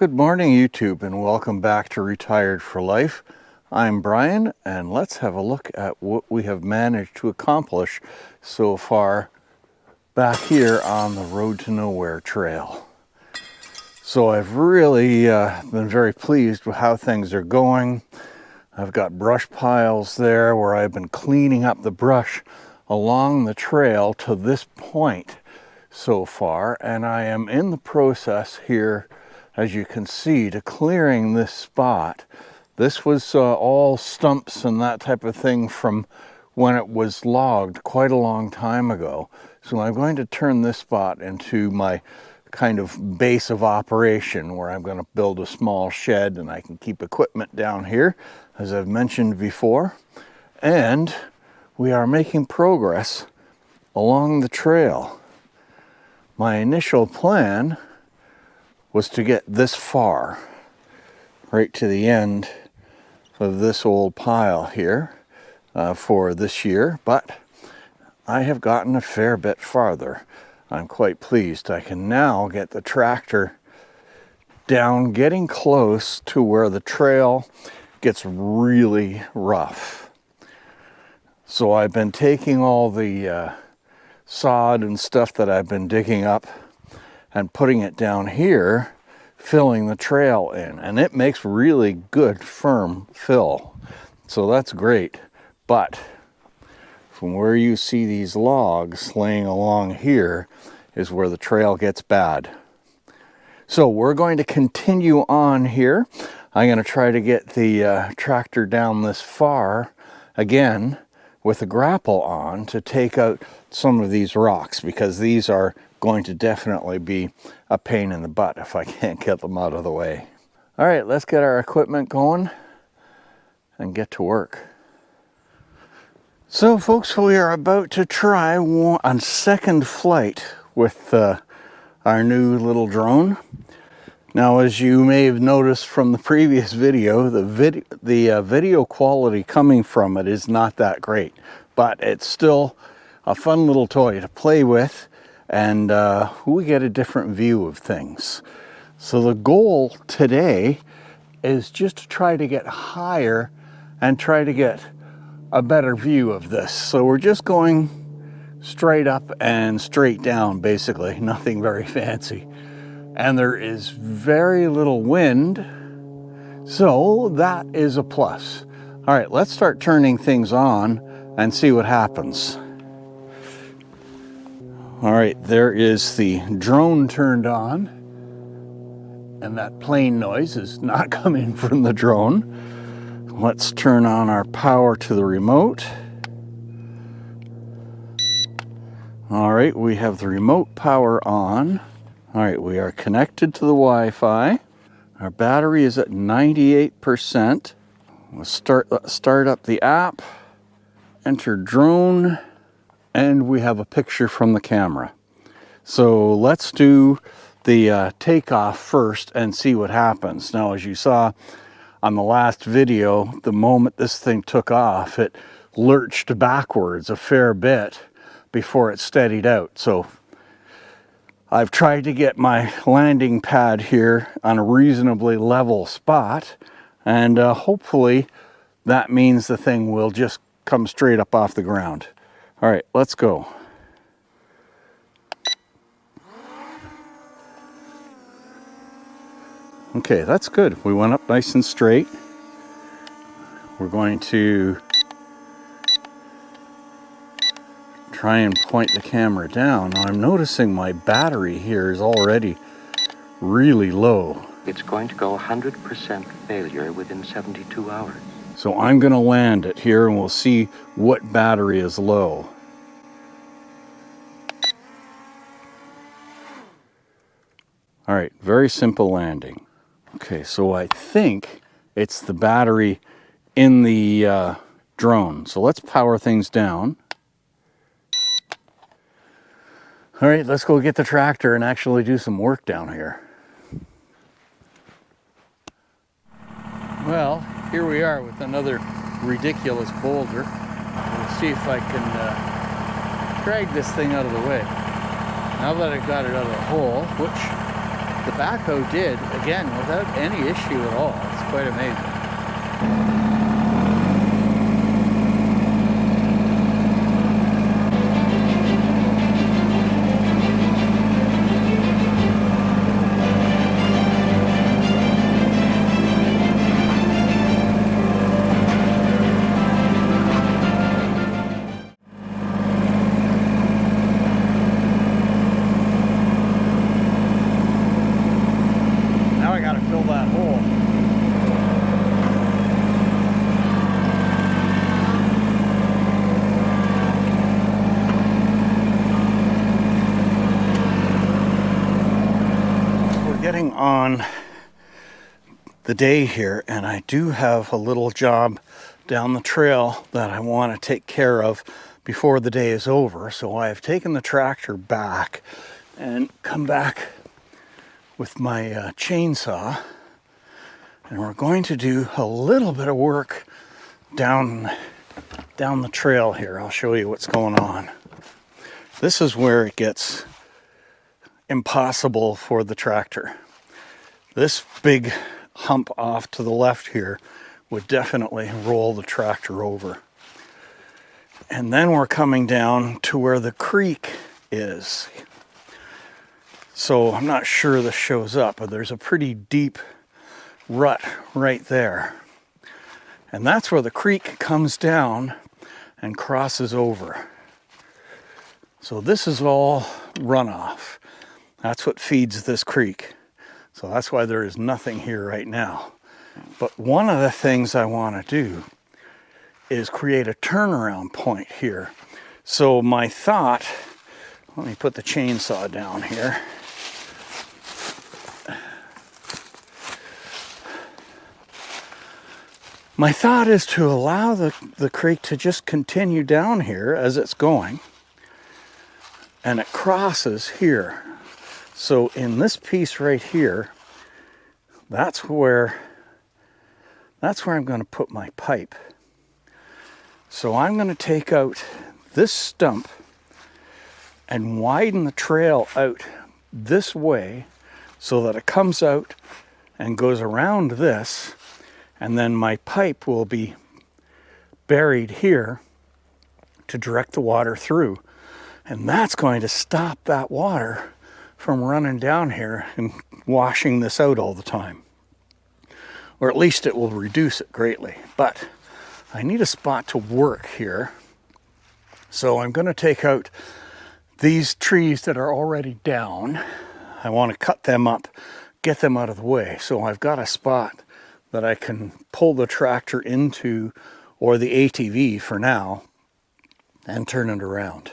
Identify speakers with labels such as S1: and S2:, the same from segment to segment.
S1: Good morning, YouTube, and welcome back to Retired for Life. I'm Brian, and let's have a look at what we have managed to accomplish so far back here on the Road to Nowhere trail. So I've really been very pleased with how things are going. I've got brush piles there where I've been cleaning up the brush along the trail to this point so far, and I am in the process here, as you can see, to clearing this spot. This was all stumps and that type of thing from when it was logged quite a long time ago. So I'm going to turn this spot into my kind of base of operation, where I'm going to build a small shed and I can keep equipment down here, as I've mentioned before. And we are making progress along the trail. My initial plan was to get this far, right to the end of this old pile here for this year, but I have gotten a fair bit farther. I'm quite pleased. I can now get the tractor down, getting close to where the trail gets really rough. So I've been taking all the sod and stuff that I've been digging up and putting it down here, filling the trail in, and it makes really good firm fill. So that's great. But from where you see these logs laying along here is where the trail gets bad. So we're going to continue on here. I'm going to try to get the tractor down this far again with the grapple on to take out some of these rocks, because these are going to definitely be a pain in the butt if I can't get them out of the way. All right, let's get our equipment going and get to work. So folks, we are about to try a second flight with our new little drone. Now, as you may have noticed from the previous video, the video quality coming from it is not that great, but it's still a fun little toy to play with, and we get a different view of things. So the goal today is just to try to get higher and try to get a better view of this. So we're just going straight up and straight down, basically, nothing very fancy. And there is very little wind, so that is a plus. All right, let's start turning things on and see what happens. All right, there is the drone turned on, and that plane noise is not coming from the drone. Let's turn on our power to the remote. All right, we have the remote power on. All right, we are connected to the Wi-Fi. Our battery is at 98%. We'll start up the app, enter drone, and we have a picture from the camera. So let's do the takeoff first and see what happens. Now, as you saw on the last video, the moment this thing took off, it lurched backwards a fair bit before it steadied out. So I've tried to get my landing pad here on a reasonably level spot, and hopefully that means the thing will just come straight up off the ground. All right, let's go. Okay, that's good. We went up nice and straight. We're going to try and point the camera down. Now I'm noticing my battery here is already really low.
S2: It's going to go 100% failure within 72 hours.
S1: So I'm going to land it here and we'll see what battery is low. All right, very simple landing. Okay, so I think it's the battery in the drone. So let's power things down. All right, let's go get the tractor and actually do some work down here. Well, here we are with another ridiculous boulder. We'll see if I can drag this thing out of the way. Now that I got it out of the hole, which the backhoe did, again, without any issue at all. It's quite amazing. Now I gotta fill that hole. We're getting on the day here, and I do have a little job down the trail that I want to take care of before the day is over. So I have taken the tractor back and come back with my chainsaw, and we're going to do a little bit of work down the trail here. I'll show you what's going on. This is where it gets impossible for the tractor. This big hump off to the left here would definitely roll the tractor over. And then we're coming down to where the creek is. So I'm not sure this shows up, but there's a pretty deep rut right there. And that's where the creek comes down and crosses over. So this is all runoff. That's what feeds this creek. So that's why there is nothing here right now. But one of the things I want to do is create a turnaround point here. So my thought, let me put the chainsaw down here. My thought is to allow the creek to just continue down here as it's going, and it crosses here. So in this piece right here, that's where I'm going to put my pipe. So I'm going to take out this stump and widen the trail out this way so that it comes out and goes around this, and then my pipe will be buried here to direct the water through. And that's going to stop that water from running down here and washing this out all the time. Or at least it will reduce it greatly. But I need a spot to work here. So I'm going to take out these trees that are already down. I want to cut them up, get them out of the way. So I've got a spot that I can pull the tractor into, or the ATV for now, and turn it around.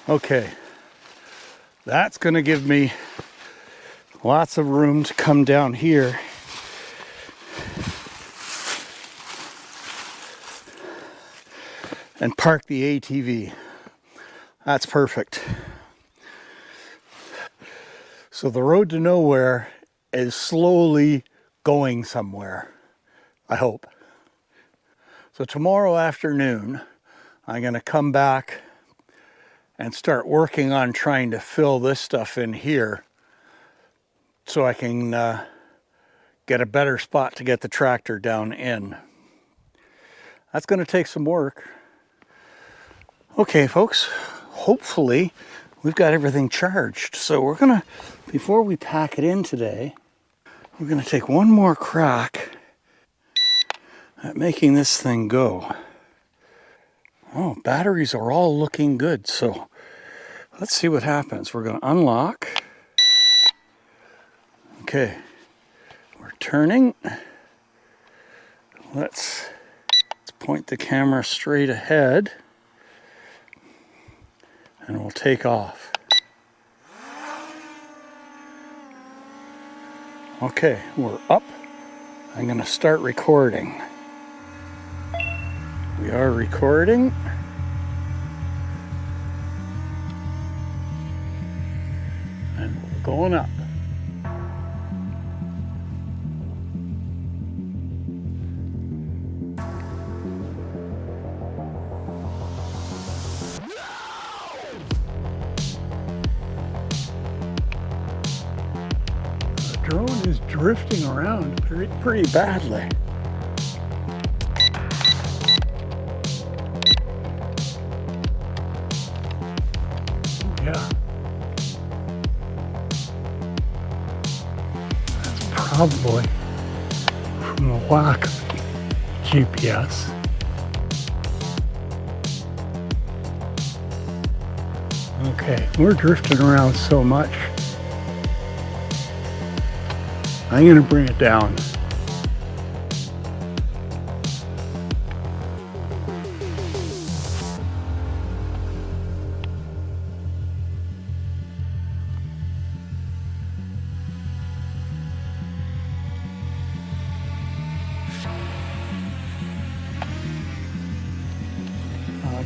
S1: Okay, that's going to give me lots of room to come down here and park the ATV. That's perfect. So the road to nowhere is slowly going somewhere, I hope. So tomorrow afternoon, I'm going to come back and start working on trying to fill this stuff in here so I can get a better spot to get the tractor down in. That's going to take some work. Okay, folks, hopefully we've got everything charged. So we're going to, before we pack it in today, we're going to take one more crack at making this thing go. Oh, batteries are all looking good, so let's see what happens. We're going to unlock. Okay, we're turning. Let's point the camera straight ahead, and we'll take off. Okay, we're up. I'm going to start recording. We are recording. And we're going up. The drone is drifting around pretty badly. Yeah. That's probably from the lack of GPS. Okay, we're drifting around so much. I'm going to bring it down.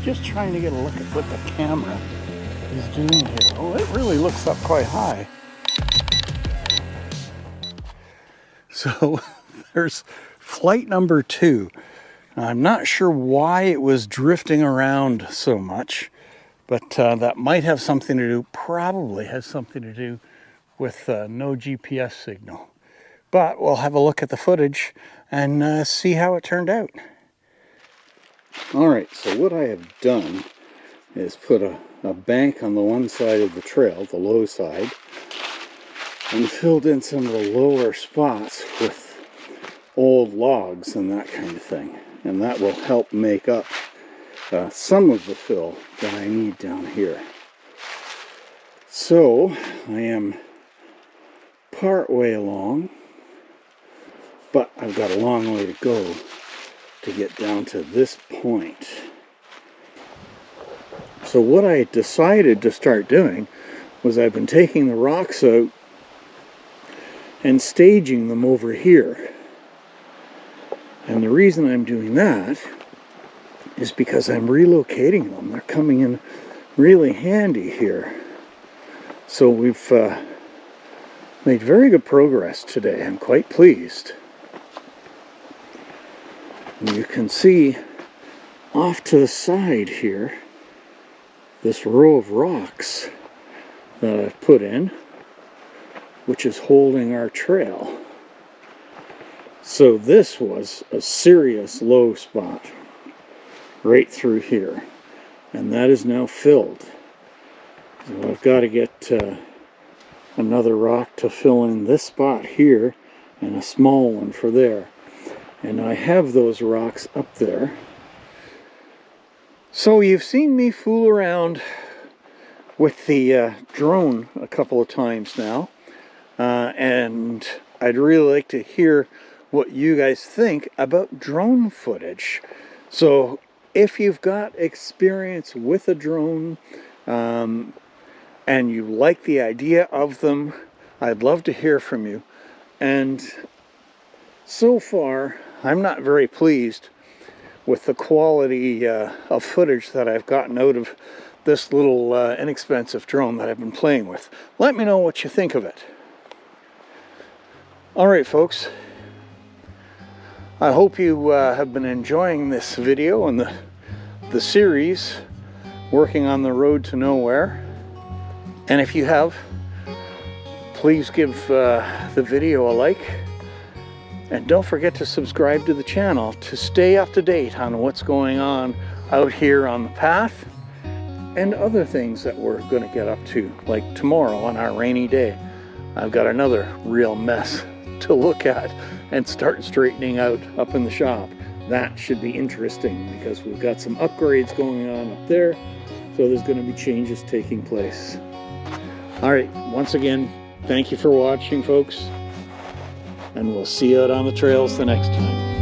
S1: Just trying to get a look at what the camera is doing here. Oh, it really looks up quite high. So there's flight number 2. I'm not sure why it was drifting around so much, but that might have something to do, probably has something to do with no GPS signal. But we'll have a look at the footage and see how it turned out. All right, so what I have done is put a bank on the one side of the trail, the low side, and filled in some of the lower spots with old logs and that kind of thing. And that will help make up some of the fill that I need down here. So I am part way along, but I've got a long way to go to get down to this point. So what I decided to start doing was I've been taking the rocks out and staging them over here. And the reason I'm doing that is because I'm relocating them. They're coming in really handy here. So we've made very good progress today. I'm quite pleased. And you can see off to the side here this row of rocks that I've put in, which is holding our trail. So this was a serious low spot right through here, and that is now filled. So I've got to get another rock to fill in this spot here and a small one for there. And I have those rocks up there. So you've seen me fool around with the drone a couple of times now. And I'd really like to hear what you guys think about drone footage. So if you've got experience with a drone and you like the idea of them, I'd love to hear from you. And so far, I'm not very pleased with the quality of footage that I've gotten out of this little inexpensive drone that I've been playing with. Let me know what you think of it. All right, folks. I hope you have been enjoying this video and the series, Working on the Road to Nowhere. And if you have, please give the video a like. And don't forget to subscribe to the channel to stay up to date on what's going on out here on the path and other things that we're going to get up to, like tomorrow on our rainy day. I've got another real mess to look at and start straightening out up in the shop. That should be interesting because we've got some upgrades going on up there, so there's going to be changes taking place. All right, once again, thank you for watching, folks. And we'll see you out on the trails the next time.